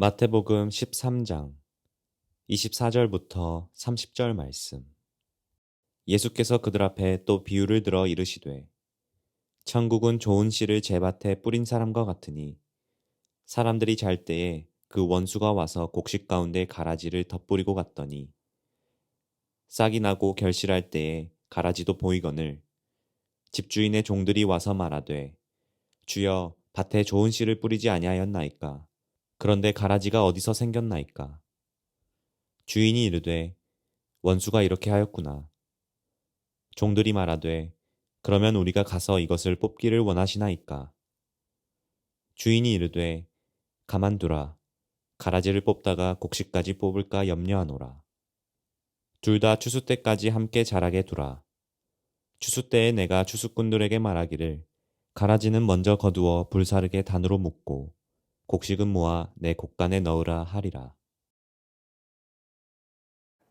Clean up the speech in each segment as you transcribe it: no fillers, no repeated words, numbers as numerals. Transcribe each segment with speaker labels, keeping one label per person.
Speaker 1: 마태복음 13장 24절부터 30절 말씀. 예수께서 그들 앞에 또 비유를 들어 이르시되 천국은 좋은 씨를 제밭에 뿌린 사람과 같으니 사람들이 잘 때에 그 원수가 와서 곡식 가운데 가라지를 덧뿌리고 갔더니 싹이 나고 결실할 때에 가라지도 보이거늘 집주인의 종들이 와서 말하되 주여 밭에 좋은 씨를 뿌리지 아니하였나이까. 그런데 가라지가 어디서 생겼나이까. 주인이 이르되 원수가 이렇게 하였구나. 종들이 말하되 그러면 우리가 가서 이것을 뽑기를 원하시나이까. 주인이 이르되 가만두라. 가라지를 뽑다가 곡식까지 뽑을까 염려하노라. 둘 다 추수 때까지 함께 자라게 두라. 추수 때에 내가 추수꾼들에게 말하기를 가라지는 먼저 거두어 불사르게 단으로 묶고 곡식은 모아 내 곡간에 넣으라 하리라.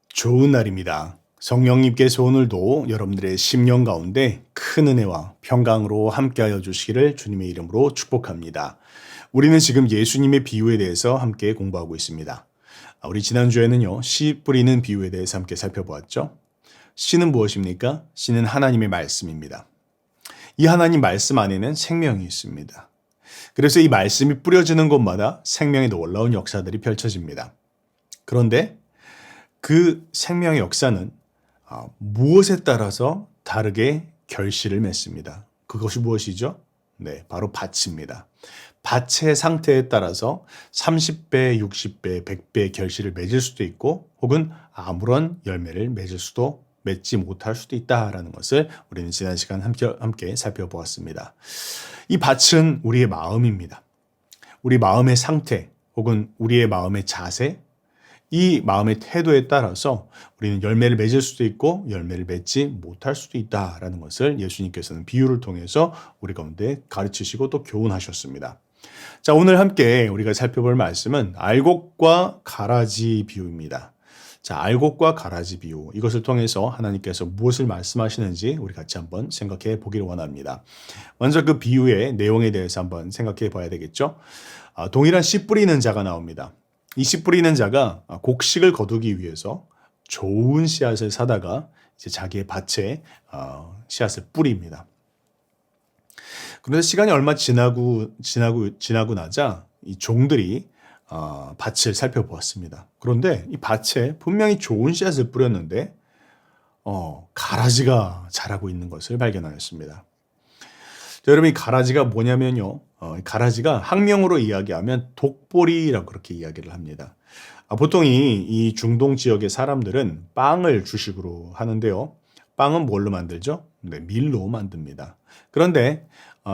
Speaker 2: 좋은 날입니다. 성령님께서 오늘도 여러분들의 심령 가운데 큰 은혜와 평강으로 함께하여 주시기를 주님의 이름으로 축복합니다. 우리는 지금 예수님의 비유에 대해서 함께 공부하고 있습니다. 우리 지난주에는요, 씨 뿌리는 비유에 대해서 함께 살펴보았죠. 씨는 무엇입니까? 씨는 하나님의 말씀입니다. 이 하나님 말씀 안에는 생명이 있습니다. 그래서 이 말씀이 뿌려지는 곳마다 생명의 놀라운 역사들이 펼쳐집니다. 그런데 그 생명의 역사는 무엇에 따라서 다르게 결실을 맺습니다. 그것이 무엇이죠? 네, 바로 밭입니다. 밭의 상태에 따라서 30배, 60배, 100배 결실을 맺을 수도 있고 혹은 아무런 열매를 맺지 못할 수도 있다라는 것을 우리는 지난 시간 함께 살펴보았습니다. 이 밭은 우리의 마음입니다. 우리 마음의 상태 혹은 우리의 마음의 자세, 이 마음의 태도에 따라서 우리는 열매를 맺을 수도 있고 열매를 맺지 못할 수도 있다라는 것을 예수님께서는 비유를 통해서 우리 가운데 가르치시고 또 교훈하셨습니다. 자, 오늘 함께 우리가 살펴볼 말씀은 알곡과 가라지 비유입니다. 자, 알곡과 가라지 비유. 이것을 통해서 하나님께서 무엇을 말씀하시는지 우리 같이 한번 생각해 보기를 원합니다. 먼저 그 비유의 내용에 대해서 한번 생각해 봐야 되겠죠. 동일한 씨 뿌리는 자가 나옵니다. 이 씨 뿌리는 자가 곡식을 거두기 위해서 좋은 씨앗을 사다가 이제 자기의 밭에 씨앗을 뿌립니다. 그런데 시간이 얼마 지나고 나자 이 종들이 밭을 살펴보았습니다. 그런데 이 밭에 분명히 좋은 씨앗을 뿌렸는데 가라지가 자라고 있는 것을 발견하였습니다. 자, 여러분, 이 가라지가 뭐냐면요. 가라지가 학명으로 이야기하면 독보리라고 그렇게 이야기를 합니다. 보통 이 중동 지역의 사람들은 빵을 주식으로 하는데요. 빵은 뭘로 만들죠? 네, 밀로 만듭니다. 그런데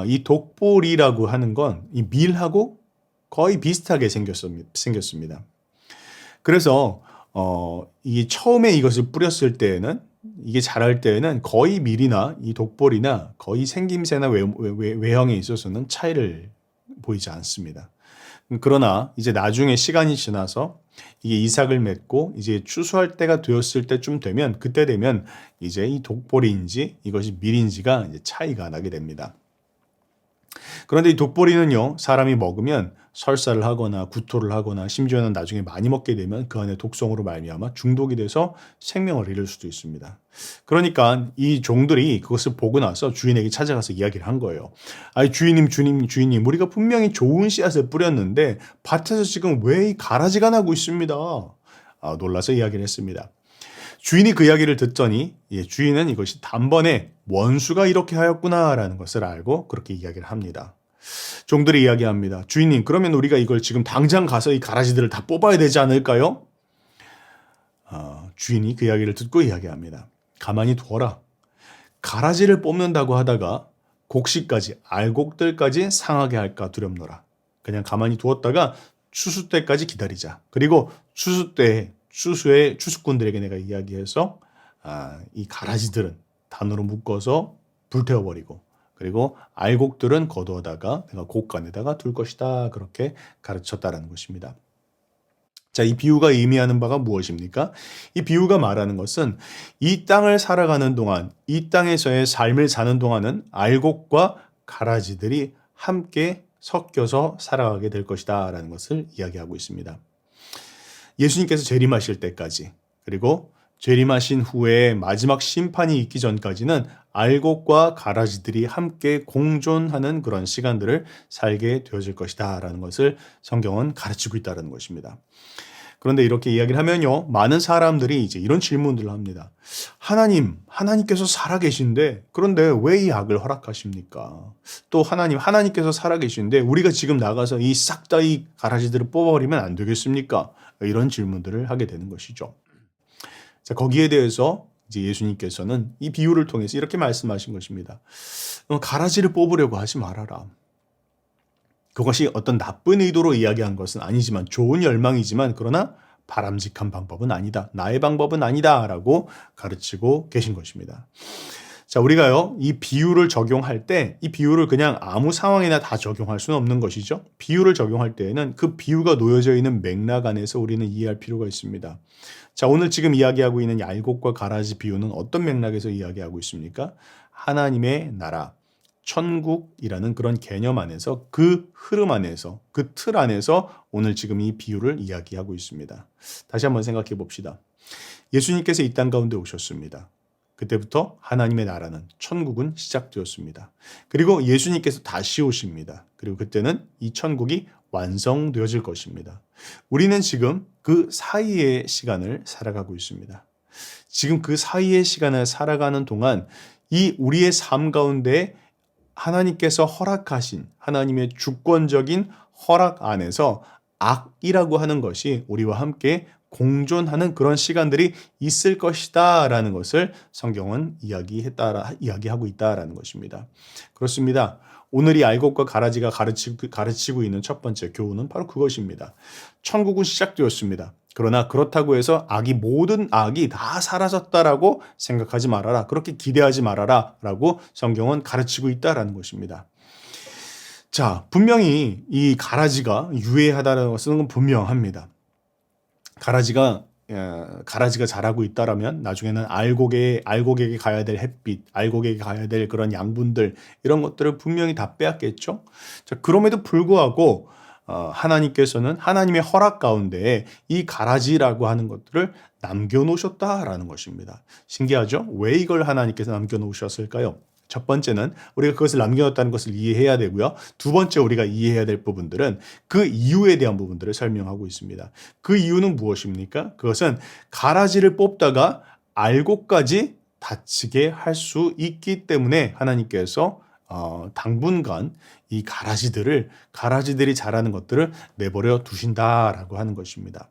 Speaker 2: 이 독보리라고 하는 건 이 밀하고 거의 비슷하게 생겼습니다. 그래서 이 처음에 이것을 뿌렸을 때에는 이게 자랄 때에는 거의 밀이나 이 독보리나 거의 생김새나 외형에 있어서는 차이를 보이지 않습니다. 그러나 이제 나중에 시간이 지나서 이게 이삭을 맺고 이제 추수할 때가 되었을 때쯤 되면 그때 되면 이제 이 독보리인지 이것이 밀인지가 이제 차이가 나게 됩니다. 그런데 이 독보리는요, 사람이 먹으면 설사를 하거나 구토를 하거나 심지어는 나중에 많이 먹게 되면 그 안에 독성으로 말미암아 중독이 돼서 생명을 잃을 수도 있습니다. 그러니까 이 종들이 그것을 보고 나서 주인에게 찾아가서 이야기를 한 거예요. 아니, 주인님, 우리가 분명히 좋은 씨앗을 뿌렸는데 밭에서 지금 왜 이 가라지가 나고 있습니다. 놀라서 이야기를 했습니다. 주인이 그 이야기를 듣더니 주인은 이것이 단번에 원수가 이렇게 하였구나라는 것을 알고 그렇게 이야기를 합니다. 종들이 이야기합니다. 주인님, 그러면 우리가 이걸 지금 당장 가서 이 가라지들을 다 뽑아야 되지 않을까요? 주인이 그 이야기를 듣고 이야기합니다. 가만히 두어라. 가라지를 뽑는다고 하다가 곡식까지, 알곡들까지 상하게 할까 두렵노라. 그냥 가만히 두었다가 추수 때까지 기다리자. 그리고 추수에 추수꾼들에게 내가 이야기해서 이 가라지들은 단으로 묶어서 불태워버리고 그리고 알곡들은 거두어다가 내가 곡간에다가 둘 것이다. 그렇게 가르쳤다라는 것입니다. 자, 이 비유가 의미하는 바가 무엇입니까? 이 비유가 말하는 것은 이 땅을 살아가는 동안, 이 땅에서의 삶을 사는 동안은 알곡과 가라지들이 함께 섞여서 살아가게 될 것이다 라는 것을 이야기하고 있습니다. 예수님께서 재림하실 때까지, 그리고 재림하신 후에 마지막 심판이 있기 전까지는 알곡과 가라지들이 함께 공존하는 그런 시간들을 살게 되어질 것이다 라는 것을 성경은 가르치고 있다는 것입니다. 그런데 이렇게 이야기를 하면요, 많은 사람들이 이제 이런 질문들을 합니다. 하나님께서 살아계신데 그런데 왜 이 악을 허락하십니까? 또 하나님께서 살아계신데 우리가 지금 나가서 이 싹 다 이 가라지들을 뽑아버리면 안 되겠습니까? 이런 질문들을 하게 되는 것이죠. 자, 거기에 대해서 이제 예수님께서는 이 비유를 통해서 이렇게 말씀하신 것입니다. 가라지를 뽑으려고 하지 말아라. 그것이 어떤 나쁜 의도로 이야기한 것은 아니지만, 좋은 열망이지만, 그러나 바람직한 방법은 아니다. 나의 방법은 아니다. 라고 가르치고 계신 것입니다. 자, 우리가요, 이 비유를 적용할 때, 이 비유를 그냥 아무 상황이나 다 적용할 수는 없는 것이죠. 비유를 적용할 때에는 그 비유가 놓여져 있는 맥락 안에서 우리는 이해할 필요가 있습니다. 자, 오늘 지금 이야기하고 있는 알곡과 가라지 비유는 어떤 맥락에서 이야기하고 있습니까? 하나님의 나라, 천국이라는 그런 개념 안에서, 그 흐름 안에서, 그 틀 안에서 오늘 지금 이 비유를 이야기하고 있습니다. 다시 한번 생각해 봅시다. 예수님께서 이 땅 가운데 오셨습니다. 그때부터 하나님의 나라는, 천국은 시작되었습니다. 그리고 예수님께서 다시 오십니다. 그리고 그때는 이 천국이 완성되어질 것입니다. 우리는 지금 그 사이의 시간을 살아가고 있습니다. 지금 그 사이의 시간을 살아가는 동안 이 우리의 삶 가운데 하나님께서 허락하신 하나님의 주권적인 허락 안에서 악이라고 하는 것이 우리와 함께 공존하는 그런 시간들이 있을 것이다 라는 것을 성경은 이야기하고 있다라는 것입니다. 그렇습니다. 오늘 이 알곡과 가라지가 가르치고 있는 첫 번째 교훈은 바로 그것입니다. 천국은 시작되었습니다. 그러나 그렇다고 해서 모든 악이 다 사라졌다라고 생각하지 말아라. 그렇게 기대하지 말아라. 라고 성경은 가르치고 있다라는 것입니다. 자, 분명히 이 가라지가 유해하다는 것은 분명합니다. 가라지가 자라고 있다라면 나중에는 알곡에게 가야 될 햇빛, 알곡에게 가야 될 그런 양분들, 이런 것들을 분명히 다 빼앗겠죠. 자, 그럼에도 불구하고 하나님께서는 하나님의 허락 가운데 이 가라지라고 하는 것들을 남겨놓으셨다라는 것입니다. 신기하죠? 왜 이걸 하나님께서 남겨놓으셨을까요? 첫 번째는 우리가 그것을 남겨놓았다는 것을 이해해야 되고요. 두 번째 우리가 이해해야 될 부분들은 그 이유에 대한 부분들을 설명하고 있습니다. 그 이유는 무엇입니까? 그것은 가라지를 뽑다가 알곡까지 다치게 할 수 있기 때문에 하나님께서 당분간 이 가라지들이 자라는 것들을 내버려 두신다라고 하는 것입니다.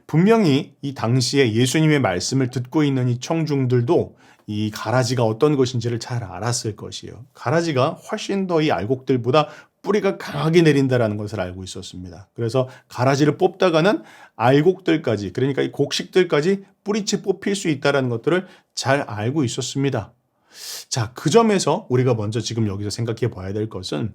Speaker 2: 분명히 이 당시에 예수님의 말씀을 듣고 있는 이 청중들도 이 가라지가 어떤 것인지를 잘 알았을 것이에요. 가라지가 훨씬 더 이 알곡들보다 뿌리가 강하게 내린다라는 것을 알고 있었습니다. 그래서 가라지를 뽑다가는 알곡들까지, 그러니까 이 곡식들까지 뿌리채 뽑힐 수 있다는 것들을 잘 알고 있었습니다. 자, 그 점에서 우리가 먼저 지금 여기서 생각해 봐야 될 것은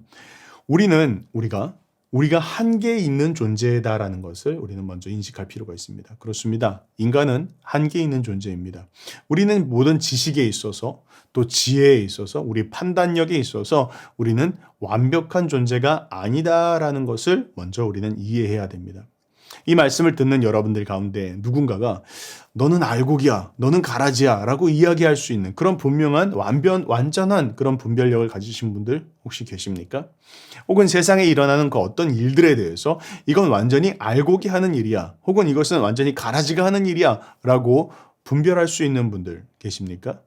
Speaker 2: 우리가 한계 있는 존재다라는 것을 우리는 먼저 인식할 필요가 있습니다. 그렇습니다. 인간은 한계 있는 존재입니다. 우리는 모든 지식에 있어서, 또 지혜에 있어서, 우리 판단력에 있어서 우리는 완벽한 존재가 아니다라는 것을 먼저 우리는 이해해야 됩니다. 이 말씀을 듣는 여러분들 가운데 누군가가 너는 알곡이야, 너는 가라지야 라고 이야기할 수 있는 그런 분명한 완전한 그런 분별력을 가지신 분들 혹시 계십니까? 혹은 세상에 일어나는 그 어떤 일들에 대해서 이건 완전히 알곡이 하는 일이야, 혹은 이것은 완전히 가라지가 하는 일이야 라고 분별할 수 있는 분들 계십니까?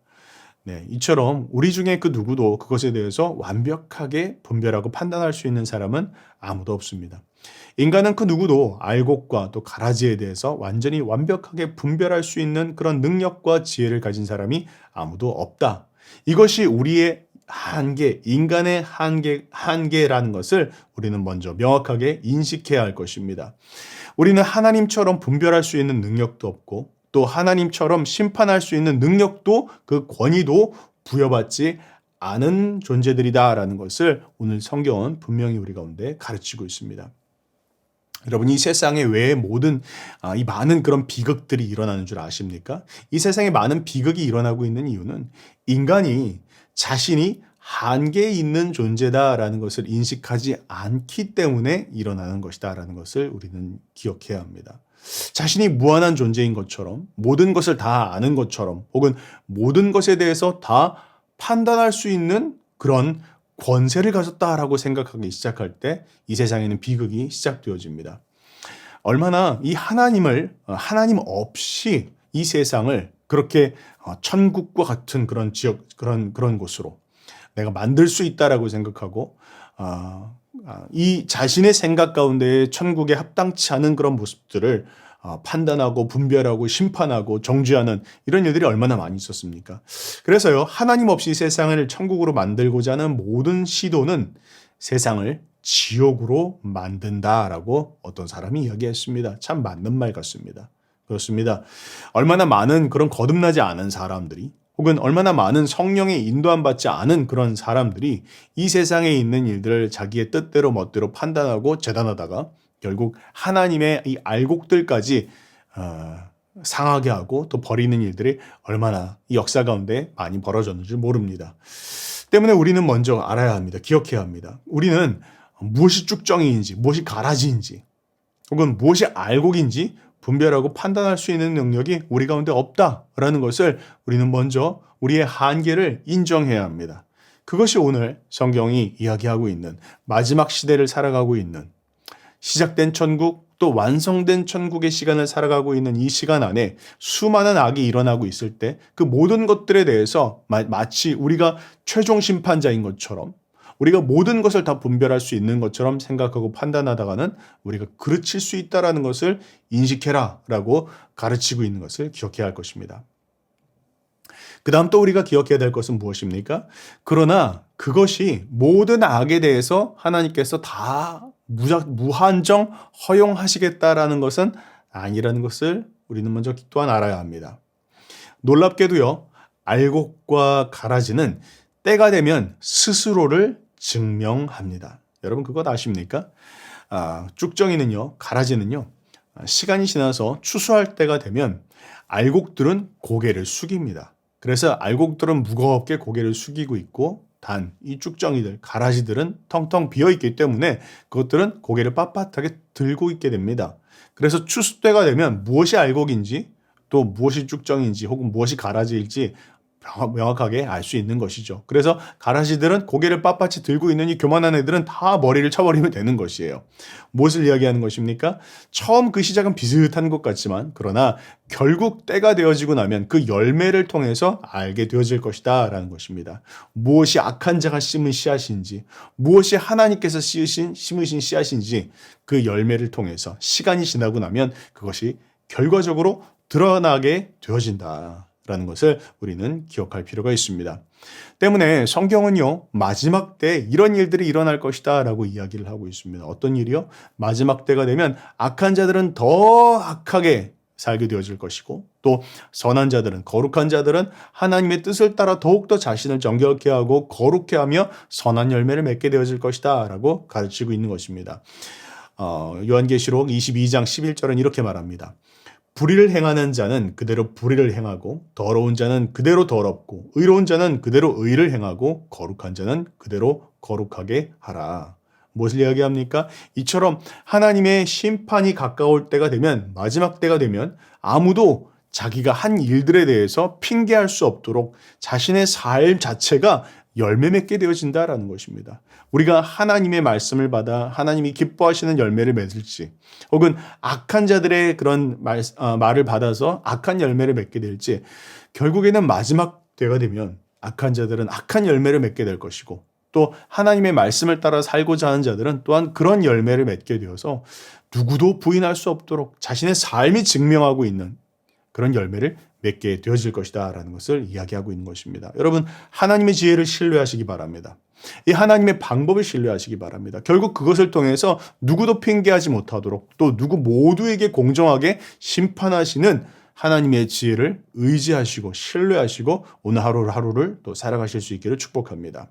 Speaker 2: 네, 이처럼 우리 중에 그 누구도 그것에 대해서 완벽하게 분별하고 판단할 수 있는 사람은 아무도 없습니다. 인간은 그 누구도 알곡과 또 가라지에 대해서 완전히 완벽하게 분별할 수 있는 그런 능력과 지혜를 가진 사람이 아무도 없다. 이것이 우리의 한계, 인간의 한계라는 것을 우리는 먼저 명확하게 인식해야 할 것입니다. 우리는 하나님처럼 분별할 수 있는 능력도 없고, 또 하나님처럼 심판할 수 있는 능력도, 그 권위도 부여받지 않은 존재들이다라는 것을 오늘 성경은 분명히 우리 가운데 가르치고 있습니다. 여러분, 이 세상에 왜 이 많은 그런 비극들이 일어나는 줄 아십니까? 이 세상에 많은 비극이 일어나고 있는 이유는 인간이 자신이 한계에 있는 존재다라는 것을 인식하지 않기 때문에 일어나는 것이다라는 것을 우리는 기억해야 합니다. 자신이 무한한 존재인 것처럼, 모든 것을 다 아는 것처럼, 혹은 모든 것에 대해서 다 판단할 수 있는 그런 권세를 가졌다라고 생각하기 시작할 때 이 세상에는 비극이 시작되어집니다. 얼마나 이 하나님 없이 이 세상을 그렇게 천국과 같은 그런 지역, 그런 곳으로 내가 만들 수 있다라고 생각하고, 이 자신의 생각 가운데 천국에 합당치 않은 그런 모습들을 판단하고 분별하고 심판하고 정죄하는 이런 일들이 얼마나 많이 있었습니까? 그래서요, 하나님 없이 세상을 천국으로 만들고자 하는 모든 시도는 세상을 지옥으로 만든다라고 어떤 사람이 이야기했습니다. 참 맞는 말 같습니다. 그렇습니다. 얼마나 많은 그런 거듭나지 않은 사람들이, 혹은 얼마나 많은 성령의 인도함 받지 않은 그런 사람들이 이 세상에 있는 일들을 자기의 뜻대로 멋대로 판단하고 재단하다가 결국 하나님의 이 알곡들까지 상하게 하고 또 버리는 일들이 얼마나 이 역사 가운데 많이 벌어졌는지 모릅니다. 때문에 우리는 먼저 알아야 합니다. 기억해야 합니다. 우리는 무엇이 쭉정이인지, 무엇이 가라지인지, 혹은 무엇이 알곡인지 분별하고 판단할 수 있는 능력이 우리 가운데 없다라는 것을 우리는 먼저 우리의 한계를 인정해야 합니다. 그것이 오늘 성경이 이야기하고 있는 마지막 시대를 살아가고 있는, 시작된 천국 또 완성된 천국의 시간을 살아가고 있는 이 시간 안에 수많은 악이 일어나고 있을 때 그 모든 것들에 대해서 마치 우리가 최종 심판자인 것처럼, 우리가 모든 것을 다 분별할 수 있는 것처럼 생각하고 판단하다가는 우리가 그르칠 수 있다는 것을 인식해라 라고 가르치고 있는 것을 기억해야 할 것입니다. 그 다음 또 우리가 기억해야 될 것은 무엇입니까? 그러나 그것이 모든 악에 대해서 하나님께서 다 무한정 허용하시겠다라는 것은 아니라는 것을 우리는 먼저 또한 알아야 합니다. 놀랍게도요, 알곡과 가라지는 때가 되면 스스로를 증명합니다. 여러분 그것 아십니까? 쭉정이는요, 가라지는요, 시간이 지나서 추수할 때가 되면 알곡들은 고개를 숙입니다. 그래서 알곡들은 무겁게 고개를 숙이고 있고, 단 이 쭉정이들, 가라지들은 텅텅 비어있기 때문에 그것들은 고개를 빳빳하게 들고 있게 됩니다. 그래서 추수 때가 되면 무엇이 알곡인지, 또 무엇이 쭉정인지, 혹은 무엇이 가라지일지 명확하게 알 수 있는 것이죠. 그래서 가라지들은 고개를 빳빳이 들고 있는 이 교만한 애들은 다 머리를 쳐버리면 되는 것이에요. 무엇을 이야기하는 것입니까? 처음 그 시작은 비슷한 것 같지만, 그러나 결국 때가 되어지고 나면 그 열매를 통해서 알게 되어질 것이다 라는 것입니다. 무엇이 악한 자가 심은 씨앗인지, 무엇이 하나님께서 심으신 씨앗인지 그 열매를 통해서 시간이 지나고 나면 그것이 결과적으로 드러나게 되어진다 라는 것을 우리는 기억할 필요가 있습니다. 때문에 성경은요, 마지막 때 이런 일들이 일어날 것이다 라고 이야기를 하고 있습니다. 어떤 일이요? 마지막 때가 되면 악한 자들은 더 악하게 살게 되어질 것이고, 또 선한 자들은, 거룩한 자들은 하나님의 뜻을 따라 더욱더 자신을 정결케 하고 거룩케 하며 선한 열매를 맺게 되어질 것이다 라고 가르치고 있는 것입니다. 요한계시록 22장 11절은 이렇게 말합니다. 불의를 행하는 자는 그대로 불의를 행하고, 더러운 자는 그대로 더럽고, 의로운 자는 그대로 의를 행하고, 거룩한 자는 그대로 거룩하게 하라. 무엇을 이야기합니까? 이처럼 하나님의 심판이 가까울 때가 되면, 마지막 때가 되면 아무도 자기가 한 일들에 대해서 핑계할 수 없도록 자신의 삶 자체가 열매 맺게 되어진다라는 것입니다. 우리가 하나님의 말씀을 받아 하나님이 기뻐하시는 열매를 맺을지, 혹은 악한 자들의 그런 말을 받아서 악한 열매를 맺게 될지, 결국에는 마지막 때가 되면 악한 자들은 악한 열매를 맺게 될 것이고, 또 하나님의 말씀을 따라 살고자 하는 자들은 또한 그런 열매를 맺게 되어서 누구도 부인할 수 없도록 자신의 삶이 증명하고 있는 그런 열매를 맺게 되어질 것이다 라는 것을 이야기하고 있는 것입니다. 여러분, 하나님의 지혜를 신뢰하시기 바랍니다. 이 하나님의 방법을 신뢰하시기 바랍니다. 결국 그것을 통해서 누구도 핑계하지 못하도록, 또 누구 모두에게 공정하게 심판하시는 하나님의 지혜를 의지하시고 신뢰하시고 오늘 하루를 또 살아가실 수 있기를 축복합니다.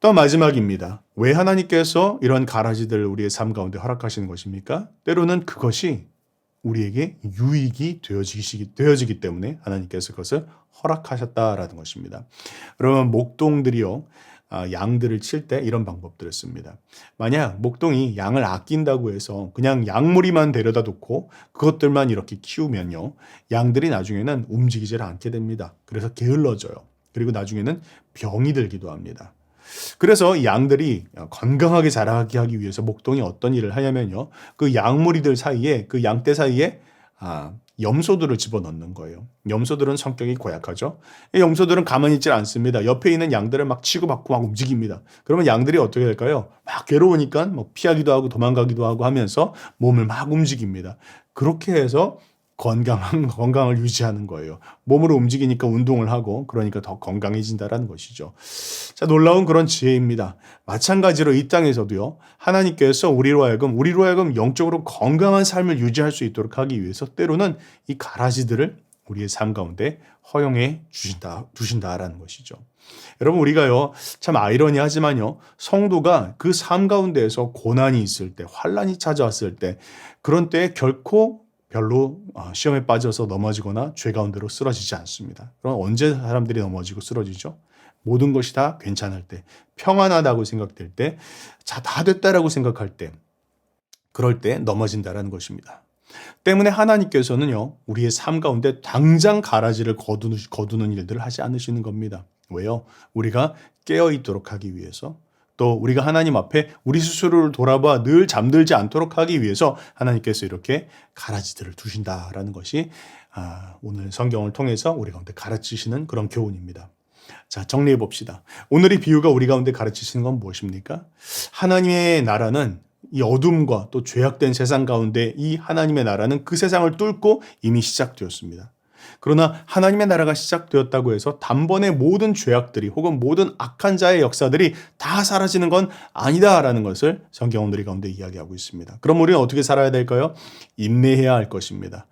Speaker 2: 또 마지막입니다. 왜 하나님께서 이런 가라지들을 우리의 삶 가운데 허락하시는 것입니까? 때로는 그것이 우리에게 유익이 되어지기 때문에 하나님께서 그것을 허락하셨다라는 것입니다. 그러면 목동들이요, 양들을 칠 때 이런 방법들을 씁니다. 만약 목동이 양을 아낀다고 해서 그냥 양무리만 데려다 놓고 그것들만 이렇게 키우면요, 양들이 나중에는 움직이질 않게 됩니다. 그래서 게을러져요. 그리고 나중에는 병이 들기도 합니다. 그래서 이 양들이 건강하게 자라게 하기 위해서 목동이 어떤 일을 하냐면요, 그 양무리들 사이에, 그 양떼 사이에 염소들을 집어넣는 거예요. 염소들은 성격이 고약하죠. 이 염소들은 가만히 있질 않습니다. 옆에 있는 양들을 막 치고받고 막 움직입니다. 그러면 양들이 어떻게 될까요? 막 괴로우니까 뭐 피하기도 하고 도망가기도 하고 하면서 몸을 막 움직입니다. 그렇게 해서 건강을 유지하는 거예요. 몸으로 움직이니까 운동을 하고, 그러니까 더 건강해진다라는 것이죠. 자, 놀라운 그런 지혜입니다. 마찬가지로 이 땅에서도요, 하나님께서 우리로 하여금 영적으로 건강한 삶을 유지할 수 있도록 하기 위해서 때로는 이 가라지들을 우리의 삶 가운데 허용해 두신다라는 것이죠. 여러분, 우리가요, 참 아이러니하지만요, 성도가 그 삶 가운데에서 고난이 있을 때, 환란이 찾아왔을 때, 그런 때에 결코 별로 시험에 빠져서 넘어지거나 죄 가운데로 쓰러지지 않습니다. 그럼 언제 사람들이 넘어지고 쓰러지죠? 모든 것이 다 괜찮을 때, 평안하다고 생각될 때, 자, 다 됐다라고 생각할 때, 그럴 때 넘어진다라는 것입니다. 때문에 하나님께서는요, 우리의 삶 가운데 당장 가라지를 거두는 일들을 하지 않으시는 겁니다. 왜요? 우리가 깨어있도록 하기 위해서, 또 우리가 하나님 앞에 우리 스스로를 돌아봐 늘 잠들지 않도록 하기 위해서 하나님께서 이렇게 가라지들을 두신다라는 것이 오늘 성경을 통해서 우리 가운데 가르치시는 그런 교훈입니다. 자, 정리해 봅시다. 오늘 이 비유가 우리 가운데 가르치시는 건 무엇입니까? 하나님의 나라는 이 어둠과 또 죄악된 세상 가운데 이 하나님의 나라는 그 세상을 뚫고 이미 시작되었습니다. 그러나 하나님의 나라가 시작되었다고 해서 단번에 모든 죄악들이 혹은 모든 악한 자의 역사들이 다 사라지는 건 아니다라는 것을 성경은 우리 가운데 이야기하고 있습니다. 그럼 우리는 어떻게 살아야 될까요? 인내해야 할 것입니다.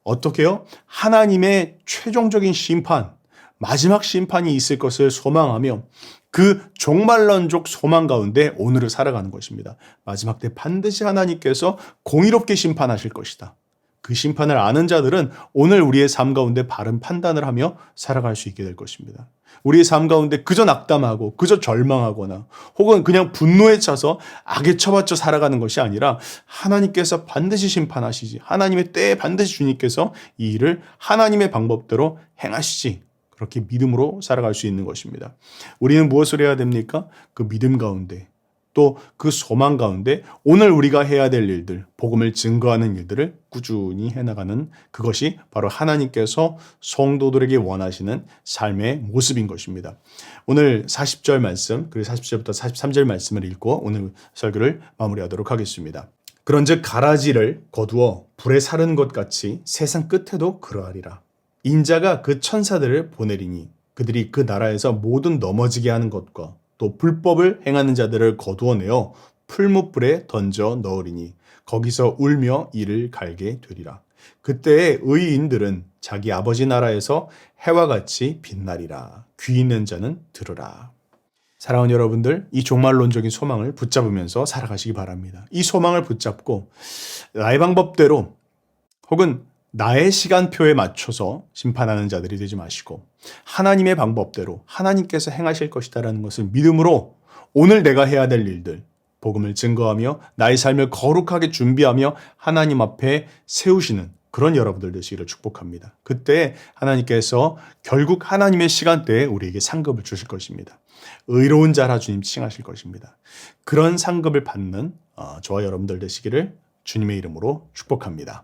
Speaker 2: 어떻게요? 하나님의 최종적인 심판, 마지막 심판이 있을 것을 소망하며 그 종말론적 소망 가운데 오늘을 살아가는 것입니다. 마지막 때 반드시 하나님께서 공의롭게 심판하실 것이다. 그 심판을 아는 자들은 오늘 우리의 삶 가운데 바른 판단을 하며 살아갈 수 있게 될 것입니다. 우리의 삶 가운데 그저 낙담하고 그저 절망하거나 혹은 그냥 분노에 차서 악에 처받쳐 살아가는 것이 아니라 하나님께서 반드시 심판하시지, 하나님의 때에 반드시 주님께서 이 일을 하나님의 방법대로 행하시지, 그렇게 믿음으로 살아갈 수 있는 것입니다. 우리는 무엇을 해야 됩니까? 그 믿음 가운데 또 그 소망 가운데 오늘 우리가 해야 될 일들, 복음을 증거하는 일들을 꾸준히 해나가는 그것이 바로 하나님께서 성도들에게 원하시는 삶의 모습인 것입니다. 오늘 40절 말씀, 그리고 40절부터 43절 말씀을 읽고 오늘 설교를 마무리하도록 하겠습니다. 그런즉 가라지를 거두어 불에 사르는 것 같이 세상 끝에도 그러하리라. 인자가 그 천사들을 보내리니 그들이 그 나라에서 모든 넘어지게 하는 것과 또 불법을 행하는 자들을 거두어내어 풀무불에 던져 넣으리니 거기서 울며 이를 갈게 되리라. 그때의 의인들은 자기 아버지 나라에서 해와 같이 빛나리라. 귀 있는 자는 들으라. 사랑하는 여러분들, 이 종말론적인 소망을 붙잡으면서 살아가시기 바랍니다. 이 소망을 붙잡고 나의 방법대로 혹은 나의 시간표에 맞춰서 심판하는 자들이 되지 마시고 하나님의 방법대로 하나님께서 행하실 것이다라는 것을 믿음으로 오늘 내가 해야 될 일들, 복음을 증거하며 나의 삶을 거룩하게 준비하며 하나님 앞에 세우시는 그런 여러분들 되시기를 축복합니다. 그때 하나님께서 결국 하나님의 시간대에 우리에게 상급을 주실 것입니다. 의로운 자라 주님 칭하실 것입니다. 그런 상급을 받는 저와 여러분들 되시기를 주님의 이름으로 축복합니다.